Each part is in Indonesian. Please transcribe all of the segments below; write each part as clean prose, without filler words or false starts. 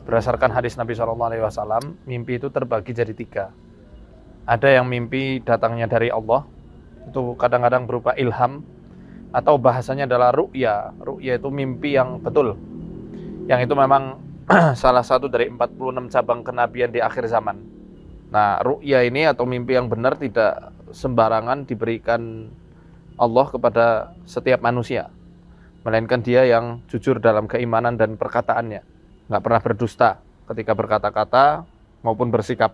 Berdasarkan hadis Nabi SAW, mimpi itu terbagi jadi 3. Ada yang mimpi datangnya dari Allah, itu kadang-kadang berupa ilham, atau bahasanya adalah ru'ya. Ru'ya itu mimpi yang betul, yang itu memang salah satu dari 46 cabang kenabian di akhir zaman. Nah, ru'ya ini atau mimpi yang benar tidak sembarangan diberikan Allah kepada setiap manusia, melainkan dia yang jujur dalam keimanan dan perkataannya, nggak pernah berdusta ketika berkata-kata maupun bersikap.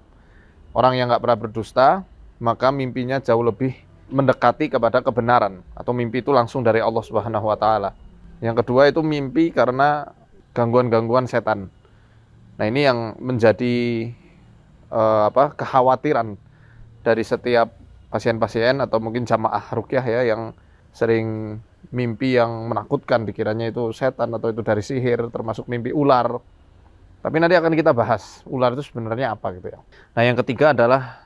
Orang yang nggak pernah berdusta, maka mimpinya jauh lebih mendekati kepada kebenaran, atau mimpi itu langsung dari Allah Subhanahu wa Ta'ala. Yang kedua itu mimpi karena gangguan-gangguan setan. Nah, ini yang menjadi kekhawatiran dari setiap pasien-pasien atau mungkin jamaah ruqyah ya, yang sering mimpi yang menakutkan, dikiranya itu setan atau itu dari sihir, termasuk mimpi ular. Tapi nanti akan kita bahas ular itu sebenarnya apa gitu ya. Nah, yang ketiga adalah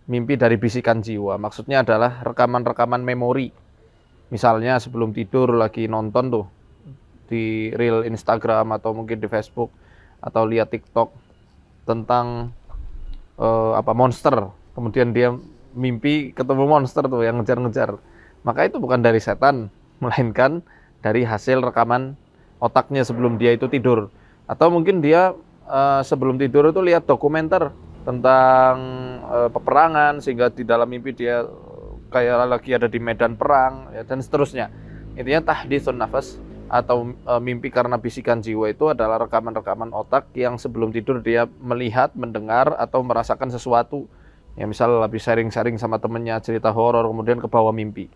mimpi dari bisikan jiwa. Maksudnya adalah rekaman-rekaman memori. Misalnya sebelum tidur lagi nonton tuh di reel Instagram atau mungkin di Facebook atau lihat TikTok tentang monster. Kemudian dia mimpi ketemu monster tuh yang ngejar-ngejar. Maka itu bukan dari setan, melainkan dari hasil rekaman otaknya sebelum dia itu tidur. Atau mungkin dia sebelum tidur itu lihat dokumenter tentang peperangan, sehingga di dalam mimpi dia kayak lagi ada di medan perang ya, dan seterusnya. Intinya tahditsun nafas atau mimpi karena bisikan jiwa itu adalah rekaman-rekaman otak yang sebelum tidur dia melihat, mendengar atau merasakan sesuatu. Ya, misal habis sharing-sharing sama temennya cerita horor, kemudian ke bawah mimpi.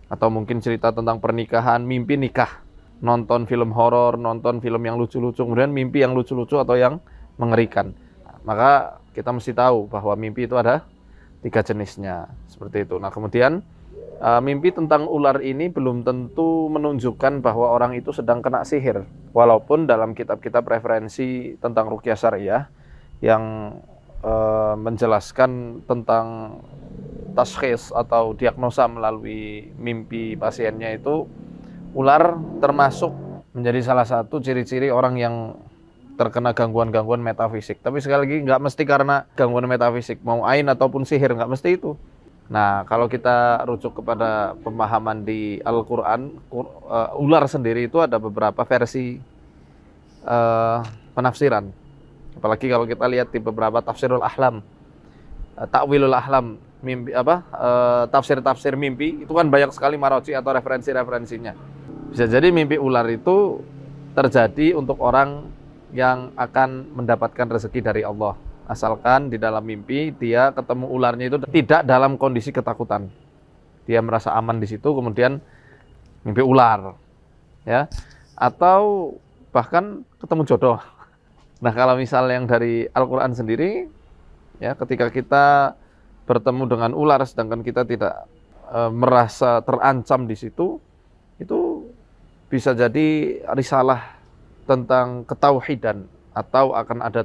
Atau mungkin cerita tentang pernikahan, mimpi nikah. Nonton film horor, nonton film yang lucu-lucu, kemudian mimpi yang lucu-lucu atau yang mengerikan. Maka kita mesti tahu bahwa mimpi itu ada 3 jenisnya, seperti itu. Nah, kemudian mimpi tentang ular ini belum tentu menunjukkan bahwa orang itu sedang kena sihir. Walaupun dalam kitab-kitab referensi tentang ruqyah syariah yang menjelaskan tentang taskhis atau diagnosa melalui mimpi pasiennya itu, ular termasuk menjadi salah satu ciri-ciri orang yang terkena gangguan-gangguan metafisik. Tapi sekali lagi nggak mesti karena gangguan metafisik, mau ain ataupun sihir, nggak mesti itu. Nah, kalau kita rujuk kepada pemahaman di Al-Quran, ular sendiri itu ada beberapa versi penafsiran. Apalagi kalau kita lihat di beberapa tafsirul ahlam, takwilul ahlam, mimpi tafsir-tafsir mimpi, itu kan banyak sekali maroji atau referensi-referensinya. Bisa jadi mimpi ular itu terjadi untuk orang yang akan mendapatkan rezeki dari Allah, asalkan di dalam mimpi dia ketemu ularnya itu tidak dalam kondisi ketakutan. Dia merasa aman di situ, kemudian mimpi ular, ya, atau bahkan ketemu jodoh. Nah, kalau misal yang dari Al-Quran sendiri, ya, ketika kita bertemu dengan ular sedangkan kita tidak merasa terancam di situ, itu bisa jadi risalah tentang ketauhidan, atau akan ada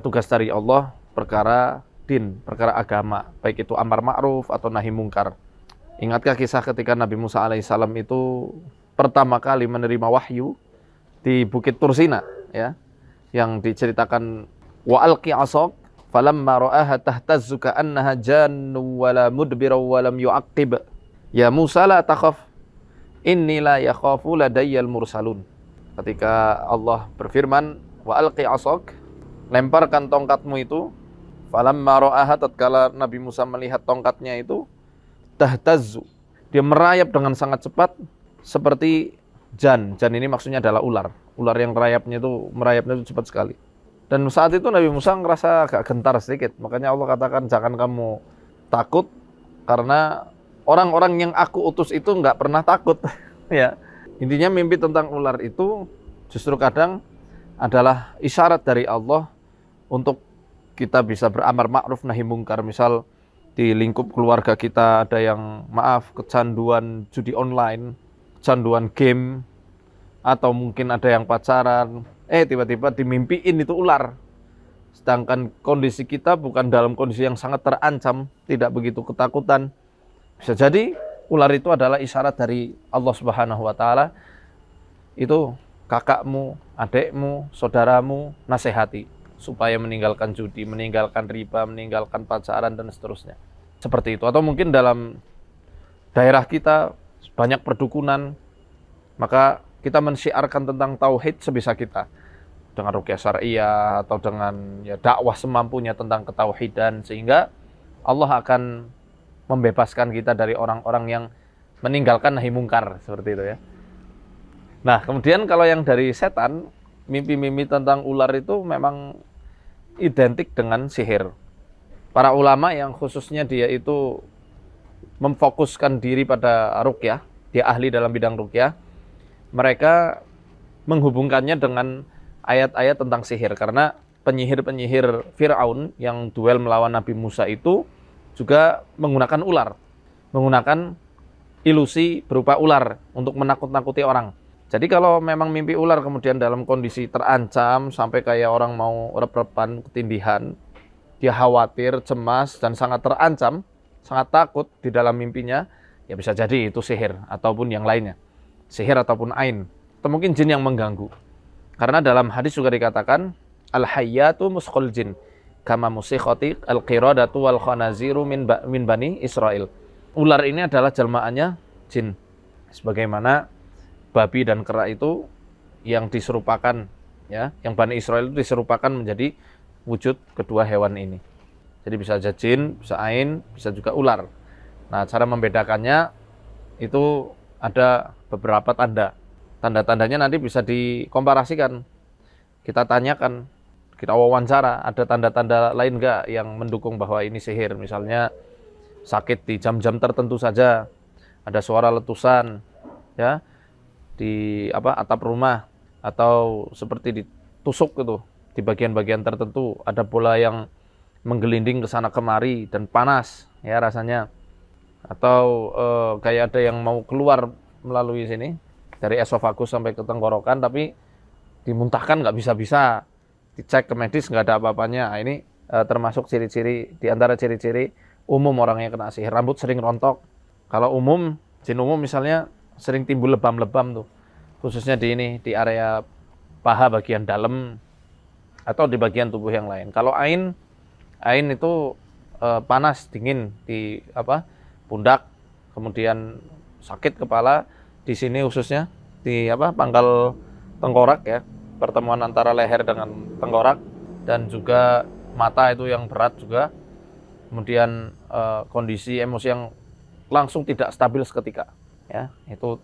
tugas dari Allah perkara din, perkara agama, baik itu amar ma'ruf atau nahi mungkar. Ingatkah kisah ketika Nabi Musa alaihissalam itu pertama kali menerima wahyu di Bukit Tursina, ya, yang diceritakan wa alqi asaq falamma ra'aha tahtazzu ka'annaha jannu wala mudbira walam yu'aqib ya Musa la takhaf inni la yakhafu ladayyal mursalun. Ketika Allah berfirman wa alqi asaq, lemparkan tongkatmu itu, falamma ra'aha, tatkala Nabi Musa melihat tongkatnya itu, tahtazzu, dia merayap dengan sangat cepat seperti jan ini maksudnya adalah ular yang merayapnya itu cepat sekali. Dan saat itu Nabi Musa ngerasa agak gentar sedikit, makanya Allah katakan jangan kamu takut, karena orang-orang yang aku utus itu nggak pernah takut. Ya, intinya mimpi tentang ular itu justru kadang adalah isyarat dari Allah untuk kita bisa beramar ma'ruf nahi mungkar. Misal di lingkup keluarga kita ada yang kecanduan judi online, kecanduan game, atau mungkin ada yang pacaran, tiba-tiba dimimpiin itu ular. Sedangkan kondisi kita bukan dalam kondisi yang sangat terancam, tidak begitu ketakutan. Bisa jadi ular itu adalah isyarat dari Allah Subhanahu wa Ta'ala. Itu kakakmu, adekmu, saudaramu, nasihati supaya meninggalkan judi, meninggalkan riba, meninggalkan pacaran dan seterusnya. Seperti itu. Atau mungkin dalam daerah kita banyak perdukunan, maka kita mensyiarkan tentang tauhid sebisa kita dengan ruqyah syariah atau dengan dakwah semampunya tentang ketauhidan, sehingga Allah akan membebaskan kita dari orang-orang yang meninggalkan nahi mungkar, seperti itu ya. Nah, kemudian kalau yang dari setan, mimpi-mimpi tentang ular itu memang identik dengan sihir. Para ulama yang khususnya dia itu memfokuskan diri pada ruqyah, dia ahli dalam bidang ruqyah, mereka menghubungkannya dengan ayat-ayat tentang sihir, karena penyihir-penyihir Fir'aun yang duel melawan Nabi Musa itu juga menggunakan ular, menggunakan ilusi berupa ular untuk menakut-nakuti orang. Jadi kalau memang mimpi ular kemudian dalam kondisi terancam sampai kayak orang mau rep-repan, ketindihan, dia khawatir, cemas, dan sangat terancam, sangat takut di dalam mimpinya, ya bisa jadi itu sihir ataupun yang lainnya. Sihir ataupun ain, atau mungkin jin yang mengganggu. Karena dalam hadis juga dikatakan, al-hayyatu muskhul jin, kama musikhati al-qiradatu wal khanaziru min bani Israel. Ular ini adalah jelmaannya jin. Sebagaimana babi dan kera itu yang diserupakan, ya, yang Bani Israel itu diserupakan menjadi wujud kedua hewan ini. Jadi bisa aja jin, bisa ain, bisa juga ular. Nah, cara membedakannya itu ada beberapa tanda. Tanda-tandanya nanti bisa dikomparasikan. Kita tanyakan, kita wawancara, ada tanda-tanda lain enggak yang mendukung bahwa ini sihir? Misalnya sakit di jam-jam tertentu saja, ada suara letusan, ya, di atap rumah, atau seperti ditusuk gitu di bagian-bagian tertentu, ada bola yang menggelinding ke sana kemari dan panas ya rasanya, atau kayak ada yang mau keluar melalui sini dari esofagus sampai ke tenggorokan tapi dimuntahkan nggak bisa-bisa, dicek ke medis nggak ada apa-apanya. Nah, ini termasuk ciri-ciri, di antara ciri-ciri umum orang yang kena sihir. Rambut sering rontok. Kalau umum, jin umum misalnya sering timbul lebam-lebam tuh, khususnya di area paha bagian dalam atau di bagian tubuh yang lain. Kalau ain itu panas, dingin di pundak, kemudian sakit kepala di sini khususnya di pangkal tengkorak ya, pertemuan antara leher dengan tengkorak, dan juga mata itu yang berat juga. Kemudian kondisi emosi yang langsung tidak stabil seketika. Ya, itu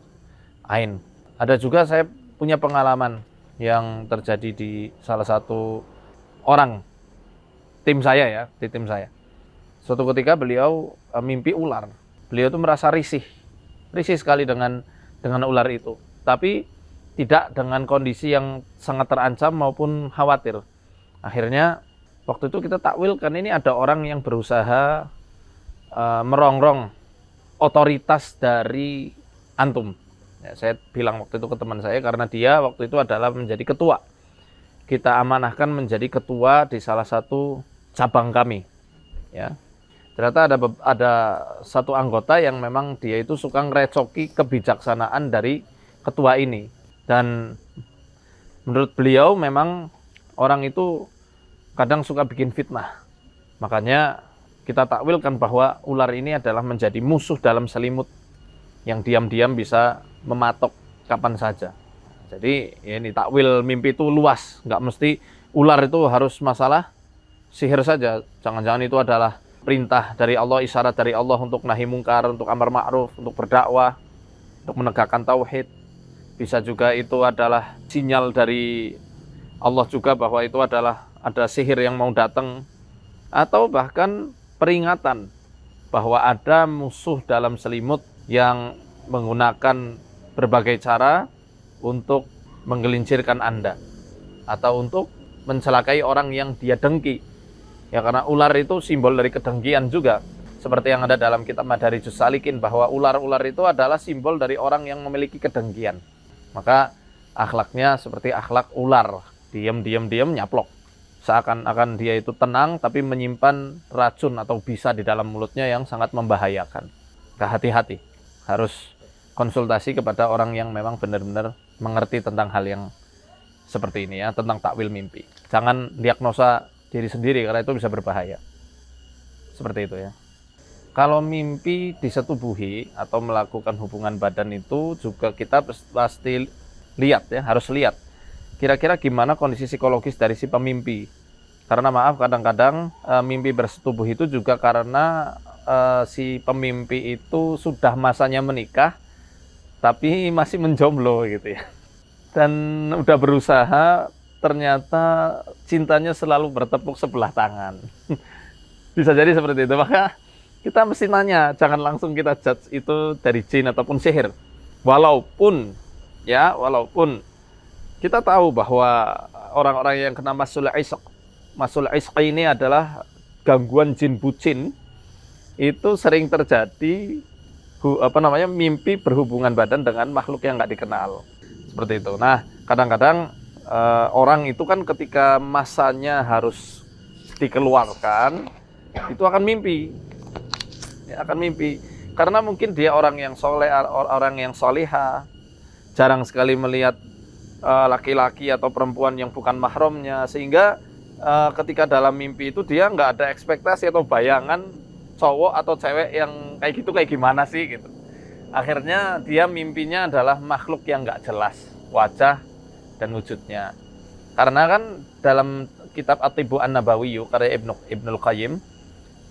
ain. Ada juga saya punya pengalaman yang terjadi di salah satu orang tim saya ya, di tim saya. Suatu ketika beliau mimpi ular. Beliau itu merasa risih sekali dengan ular itu. Tapi tidak dengan kondisi yang sangat terancam maupun khawatir. Akhirnya waktu itu kita takwilkan, ini ada orang yang berusaha merongrong otoritas dari antum. Ya, saya bilang waktu itu ke teman saya karena dia waktu itu adalah menjadi ketua. Kita amanahkan menjadi ketua di salah satu cabang kami. Ya. Ternyata ada satu anggota yang memang dia itu suka ngerecoki kebijaksanaan dari ketua ini. Dan menurut beliau memang orang itu kadang suka bikin fitnah. Makanya kita takwilkan bahwa ular ini adalah menjadi musuh dalam selimut yang diam-diam bisa mematok kapan saja. Jadi ya ini takwil mimpi itu luas, nggak mesti ular itu harus masalah sihir saja. Jangan-jangan itu adalah perintah dari Allah, isyarat dari Allah untuk nahi mungkar, untuk amar ma'ruf, untuk berdakwah, untuk menegakkan tauhid. Bisa juga itu adalah sinyal dari Allah juga bahwa itu adalah ada sihir yang mau datang, atau bahkan peringatan bahwa ada musuh dalam selimut yang menggunakan berbagai cara untuk menggelincirkan Anda atau untuk mencelakai orang yang dia dengki. Ya, karena ular itu simbol dari kedengkian juga. Seperti yang ada dalam kitab Madarijus Salikin bahwa ular-ular itu adalah simbol dari orang yang memiliki kedengkian. Maka akhlaknya seperti akhlak ular, diam nyaplok. Seakan-akan dia itu tenang tapi menyimpan racun atau bisa di dalam mulutnya yang sangat membahayakan. Hati-hati, harus konsultasi kepada orang yang memang benar-benar mengerti tentang hal yang seperti ini ya, tentang takwil mimpi. Jangan diagnosa diri sendiri karena itu bisa berbahaya. Seperti itu ya. Kalau mimpi disetubuhi atau melakukan hubungan badan itu juga kita pasti lihat ya, harus lihat. Kira-kira gimana kondisi psikologis dari si pemimpi. Karena maaf kadang-kadang mimpi bersetubuh itu juga karena si pemimpi itu sudah masanya menikah tapi masih menjomblo gitu ya. Dan udah berusaha ternyata cintanya selalu bertepuk sebelah tangan. Bisa jadi seperti itu. Maka kita mesti nanya, jangan langsung kita judge itu dari jin ataupun sihir. Walaupun kita tahu bahwa orang-orang yang kena masul isq ini adalah gangguan jin bucin, itu sering terjadi mimpi berhubungan badan dengan makhluk yang nggak dikenal. Seperti itu. Nah, kadang-kadang orang itu kan ketika masanya harus dikeluarkan, itu akan mimpi. Akan mimpi karena mungkin dia orang yang soleh, orang yang solihah, jarang sekali melihat laki-laki atau perempuan yang bukan mahramnya, sehingga ketika dalam mimpi itu dia nggak ada ekspektasi atau bayangan cowok atau cewek yang kayak gitu kayak gimana sih gitu. Akhirnya dia mimpinya adalah makhluk yang nggak jelas wajah dan wujudnya. Karena kan dalam kitab At-Tibbu An-Nabawiyyu karya Ibnul Qayyim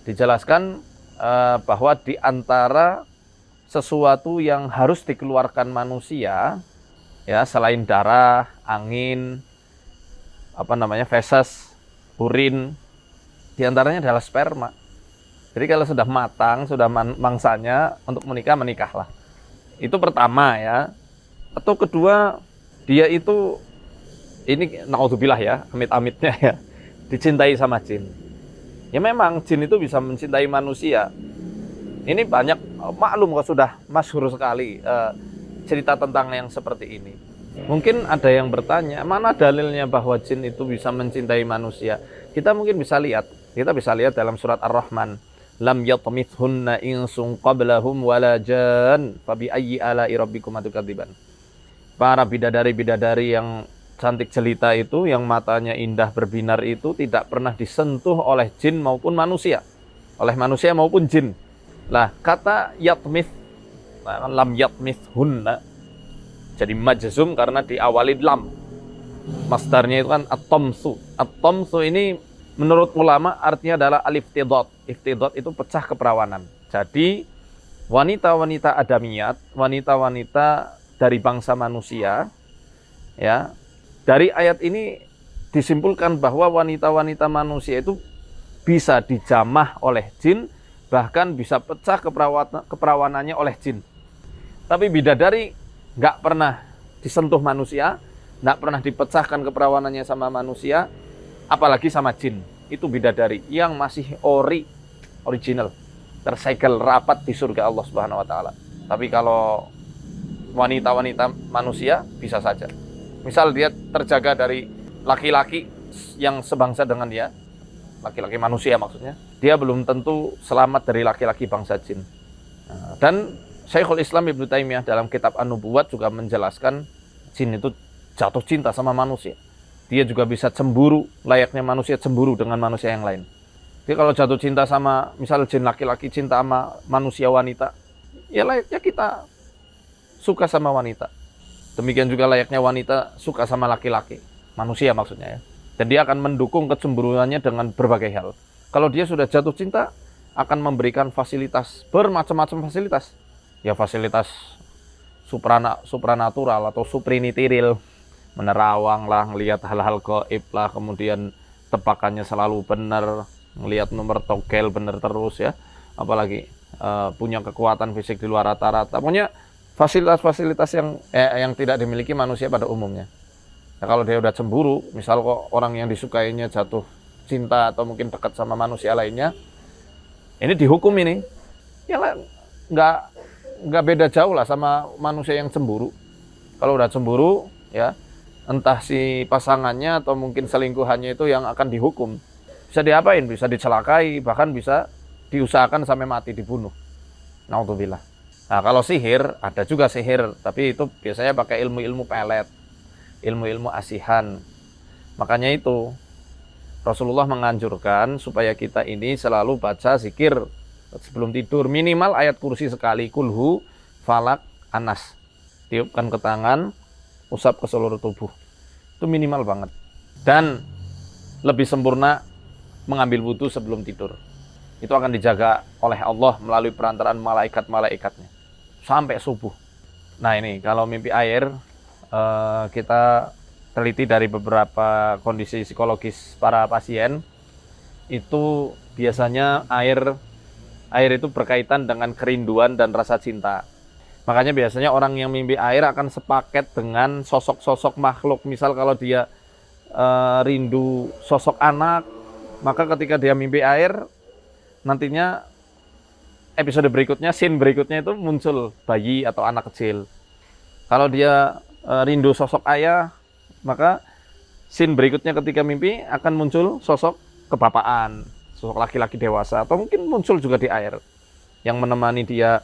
dijelaskan bahwa di antara sesuatu yang harus dikeluarkan manusia ya selain darah, angin, feses, urin, di antaranya adalah sperma. Jadi kalau sudah matang, sudah mangsanya untuk menikahlah. Itu pertama ya. Atau kedua, dia itu ini naudzubillah ya, amit-amitnya ya, dicintai sama jin. Ya memang jin itu bisa mencintai manusia. Ini banyak maklum kalau sudah masyhur sekali cerita tentang yang seperti ini. Mungkin ada yang bertanya, mana dalilnya bahwa jin itu bisa mencintai manusia? Kita mungkin bisa lihat dalam surat Ar-Rahman. Lam yatmithunna insun qablahum wala jan fabi ayyi ala'i rabbikum atukadziban. Para bidadari-bidadari yang cantik jelita itu, yang matanya indah berbinar itu tidak pernah disentuh oleh jin maupun manusia. Oleh manusia maupun jin. Lah, kata yatmith, lam yatmithunna, jadi majzum karena diawali lam. Masdarnya itu kan at-tamsu. At-tamsu ini menurut ulama artinya adalah al-iftidad. Iftidad itu pecah keperawanan. Jadi, wanita-wanita adamiyat, wanita-wanita dari bangsa manusia, ya, dari ayat ini disimpulkan bahwa wanita-wanita manusia itu bisa dijamah oleh jin, bahkan bisa pecah keperawanannya oleh jin. Tapi bidadari nggak pernah disentuh manusia, nggak pernah dipecahkan keperawanannya sama manusia, apalagi sama jin. Itu bidadari yang masih original, tersegel rapat di surga Allah Subhanahu wa taala. Tapi kalau wanita-wanita manusia bisa saja. Misal dia terjaga dari laki-laki yang sebangsa dengan dia, laki-laki manusia maksudnya, dia belum tentu selamat dari laki-laki bangsa jin. Dan Syekhul Islam Ibnu Taimiyah dalam kitab An-Nubuwat juga menjelaskan jin itu jatuh cinta sama manusia. Dia juga bisa cemburu, layaknya manusia cemburu dengan manusia yang lain. Jadi kalau jatuh cinta sama, misal jin laki-laki cinta sama manusia wanita, ya layaknya kita suka sama wanita. Demikian juga layaknya wanita suka sama laki-laki, manusia maksudnya ya. Dan dia akan mendukung kecemburuannya dengan berbagai hal. Kalau dia sudah jatuh cinta, akan memberikan fasilitas, bermacam-macam fasilitas. Ya fasilitas supranatural atau suprinitiril, menerawang lah, ngelihat hal-hal gaib lah, kemudian tebakannya selalu benar, ngelihat nomor togel benar terus ya. Apalagi punya kekuatan fisik di luar rata-rata. Pokoknya fasilitas-fasilitas yang tidak dimiliki manusia pada umumnya. Nah, kalau dia udah cemburu, misal kok orang yang disukainya jatuh cinta atau mungkin dekat sama manusia lainnya, ini dihukum ini. Ya nggak beda jauh lah sama manusia yang cemburu. Kalau udah cemburu, ya entah si pasangannya atau mungkin selingkuhannya itu yang akan dihukum. Bisa diapain? Bisa dicelakai, bahkan bisa diusahakan sampai mati, dibunuh. Naudzubillah. Nah, kalau sihir, ada juga sihir, tapi itu biasanya pakai ilmu-ilmu pelet, ilmu-ilmu asihan. Makanya itu Rasulullah menganjurkan supaya kita ini selalu baca zikir sebelum tidur, minimal ayat kursi sekali, kulhu, falak, anas. Tiupkan ke tangan, usap ke seluruh tubuh. Itu minimal banget. Dan lebih sempurna mengambil wudhu sebelum tidur. Itu akan dijaga oleh Allah melalui perantaraan malaikat-malaikatnya sampai subuh. Nah ini kalau mimpi air, kita teliti dari beberapa kondisi psikologis para pasien, itu biasanya air itu berkaitan dengan kerinduan dan rasa cinta. Makanya biasanya orang yang mimpi air akan sepaket dengan sosok-sosok makhluk. Misal kalau dia rindu sosok anak, maka ketika dia mimpi air, nantinya episode berikutnya, scene berikutnya itu muncul bayi atau anak kecil. Kalau dia rindu sosok ayah, maka scene berikutnya ketika mimpi akan muncul sosok kebapaan, sosok laki-laki dewasa, atau mungkin muncul juga di air yang menemani dia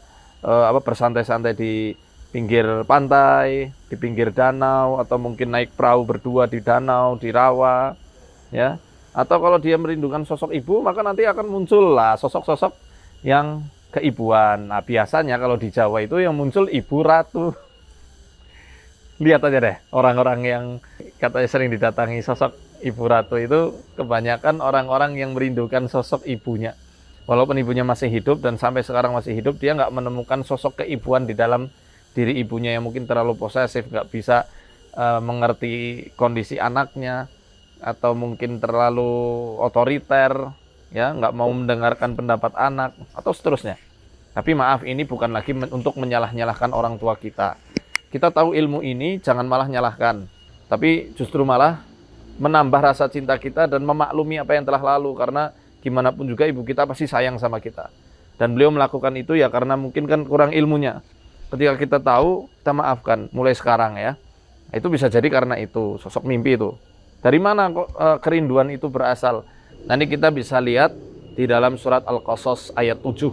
bersantai-santai di pinggir pantai, di pinggir danau, atau mungkin naik perahu berdua di danau, di rawa, ya. Atau kalau dia merindukan sosok ibu, maka nanti akan muncul lah sosok-sosok yang keibuan. Nah, biasanya kalau di Jawa itu yang muncul ibu ratu. Lihat aja deh, orang-orang yang katanya sering didatangi sosok ibu ratu itu kebanyakan orang-orang yang merindukan sosok ibunya. Walaupun ibunya masih hidup dan sampai sekarang masih hidup, dia nggak menemukan sosok keibuan di dalam diri ibunya yang mungkin terlalu posesif, nggak bisa mengerti kondisi anaknya, atau mungkin terlalu otoriter, ya nggak mau mendengarkan pendapat anak, atau seterusnya. Tapi maaf, ini bukan lagi untuk menyalah-nyalahkan orang tua kita. Kita tahu ilmu ini, jangan malah nyalahkan, tapi justru malah menambah rasa cinta kita dan memaklumi apa yang telah lalu, karena gimana pun juga ibu kita pasti sayang sama kita. Dan beliau melakukan itu ya karena mungkin kan kurang ilmunya. Ketika kita tahu, kita maafkan mulai sekarang ya. Itu bisa jadi karena itu, sosok mimpi itu. Dari mana kok kerinduan itu berasal? Nanti kita bisa lihat di dalam surat Al-Qasas ayat 7.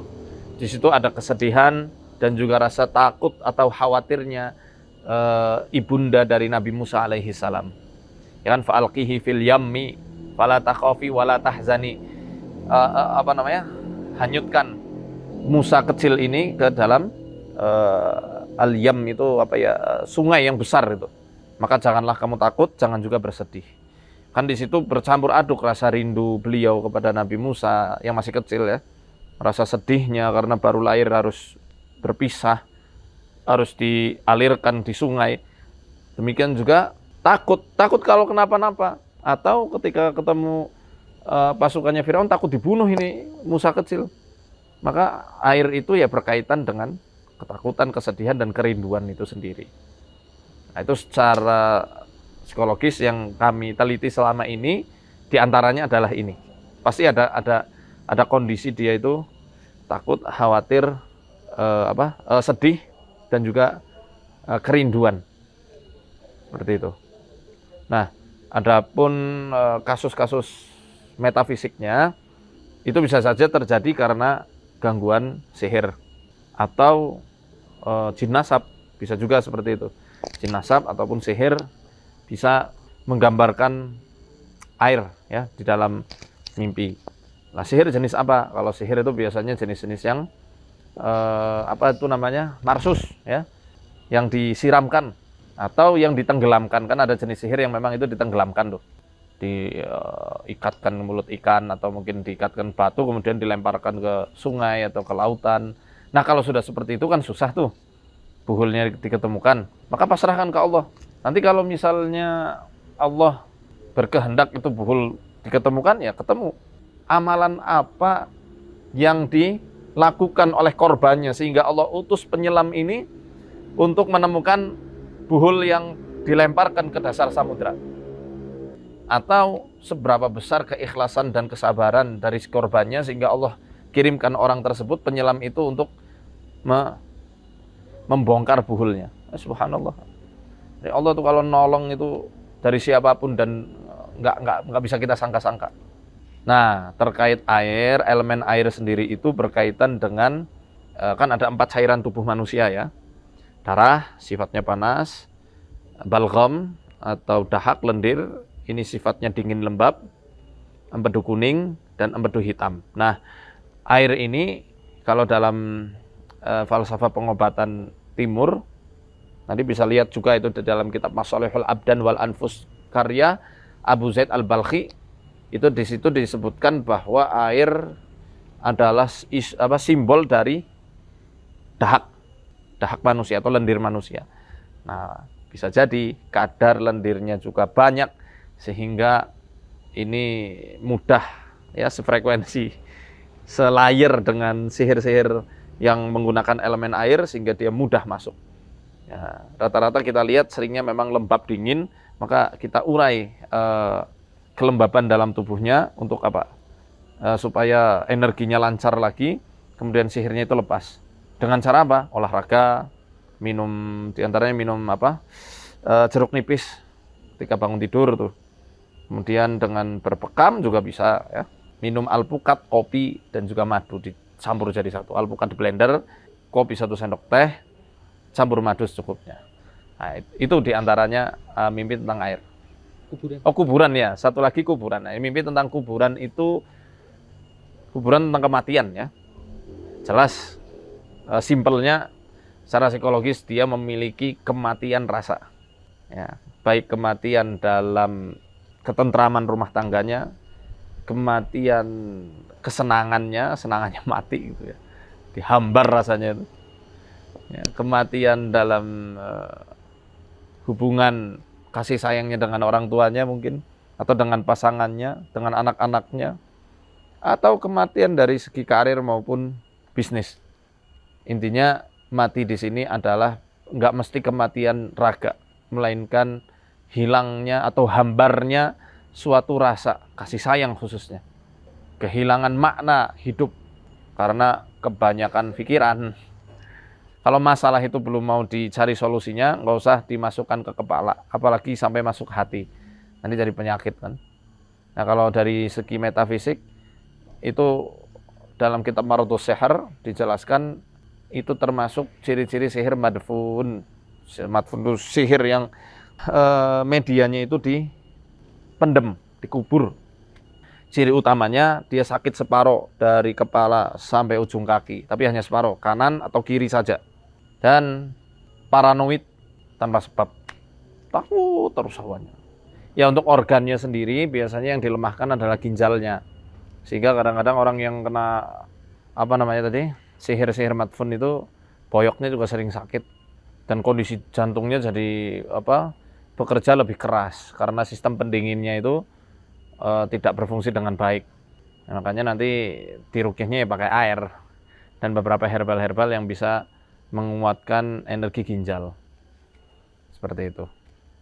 Di situ ada kesedihan dan juga rasa takut atau khawatirnya ibunda dari Nabi Musa alaihi salam. Ya kan, fa'alqihi fil yammi fala takhafi wala tahzani. Hanyutkan Musa kecil ini ke dalam al-yam itu sungai yang besar itu. Maka janganlah kamu takut, jangan juga bersedih. Kan di situ bercampur aduk rasa rindu beliau kepada Nabi Musa yang masih kecil ya. Rasa sedihnya karena baru lahir harus berpisah, harus dialirkan di sungai. Demikian juga takut kalau kenapa-napa. Atau ketika ketemu pasukannya Firaun, takut dibunuh ini Musa kecil. Maka air itu ya berkaitan dengan ketakutan, kesedihan, dan kerinduan itu sendiri. Nah, itu secara psikologis yang kami teliti selama ini, diantaranya adalah ini. Pasti ada kondisi dia itu takut, khawatir, sedih, dan juga kerinduan. Seperti itu. Nah, adapun kasus-kasus metafisiknya, itu bisa saja terjadi karena gangguan sihir atau jin nasab, bisa juga seperti itu. Jin nasab ataupun sihir bisa menggambarkan air ya di dalam mimpi. Nah, sihir jenis apa? Kalau sihir itu biasanya jenis-jenis yang narsus ya, yang disiramkan atau yang ditenggelamkan. Kan ada jenis sihir yang memang itu ditenggelamkan tuh. Diikatkan mulut ikan atau mungkin diikatkan batu kemudian dilemparkan ke sungai atau ke lautan. Nah, kalau sudah seperti itu kan susah tuh buhulnya diketemukan. Maka pasrahkan ke Allah. Nanti kalau misalnya Allah berkehendak itu buhul diketemukan, ya ketemu. Amalan apa yang dilakukan oleh korbannya sehingga Allah utus penyelam ini untuk menemukan buhul yang dilemparkan ke dasar samudra? Atau seberapa besar keikhlasan dan kesabaran dari korbannya sehingga Allah kirimkan orang tersebut, penyelam itu, untuk membongkar buhulnya. Subhanallah. Jadi Allah tuh kalau nolong itu dari siapapun dan nggak bisa kita sangka-sangka. Nah, terkait air, elemen air sendiri itu berkaitan dengan kan ada 4 cairan tubuh manusia ya. Darah sifatnya panas, balgam atau dahak lendir ini sifatnya dingin lembab, empedu kuning dan empedu hitam. Nah, air ini kalau dalam falsafah pengobatan timur, nanti bisa lihat juga itu di dalam kitab Masalihul Abdan wal Anfus karya Abu Zaid Al-Balkhi, itu di situ disebutkan bahwa air adalah simbol dari dahak manusia atau lendir manusia. Nah, bisa jadi kadar lendirnya juga banyak sehingga ini mudah ya sefrekuensi, selayer dengan sihir-sihir yang menggunakan elemen air sehingga dia mudah masuk. Ya, rata-rata kita lihat seringnya memang lembab dingin, maka kita urai kelembaban dalam tubuhnya untuk apa? Supaya energinya lancar lagi, kemudian sihirnya itu lepas. Dengan cara apa? Olahraga, minum diantaranya minum jeruk nipis ketika bangun tidur tuh. Kemudian dengan berbekam juga bisa ya. Minum alpukat, kopi dan juga madu dicampur jadi satu. Alpukat di blender, kopi 1 sendok teh, campur madu secukupnya. Nah, itu diantaranya mimpi tentang air. Kuburan. Oh, kuburan ya. Satu lagi kuburan. Nah, mimpi tentang kuburan itu kuburan tentang kematian ya. Jelas simpelnya secara psikologis dia memiliki kematian rasa. Ya, baik kematian dalam ketentraman rumah tangganya, kematian kesenangannya, senangannya mati gitu ya. Dihambar rasanya itu. Ya, kematian dalam hubungan kasih sayangnya dengan orang tuanya mungkin, atau dengan pasangannya, dengan anak-anaknya, atau kematian dari segi karir maupun bisnis. Intinya mati di sini adalah nggak mesti kematian raga, melainkan hilangnya atau hambarnya suatu rasa kasih sayang khususnya, kehilangan makna hidup karena kebanyakan pikiran. Kalau masalah itu belum mau dicari solusinya, nggak usah dimasukkan ke kepala, apalagi sampai masuk hati. Nanti jadi penyakit kan. Nah, kalau dari segi metafisik, itu dalam kitab Maradus Sihir dijelaskan itu termasuk ciri-ciri sihir madfun. Madfun itu sihir yang medianya itu dipendem, dikubur. Ciri utamanya dia sakit separuh dari kepala sampai ujung kaki, tapi hanya separuh, kanan atau kiri saja. Dan paranoid tanpa sebab, takut terus awalnya. Ya, untuk organnya sendiri biasanya yang dilemahkan adalah ginjalnya, sehingga kadang-kadang orang yang kena sihir-sihir madfun itu boyoknya juga sering sakit dan kondisi jantungnya jadi bekerja lebih keras karena sistem pendinginnya itu tidak berfungsi dengan baik. Nah, makanya nanti dirukyahnya ya pakai air dan beberapa herbal-herbal yang bisa menguatkan energi ginjal. Seperti itu.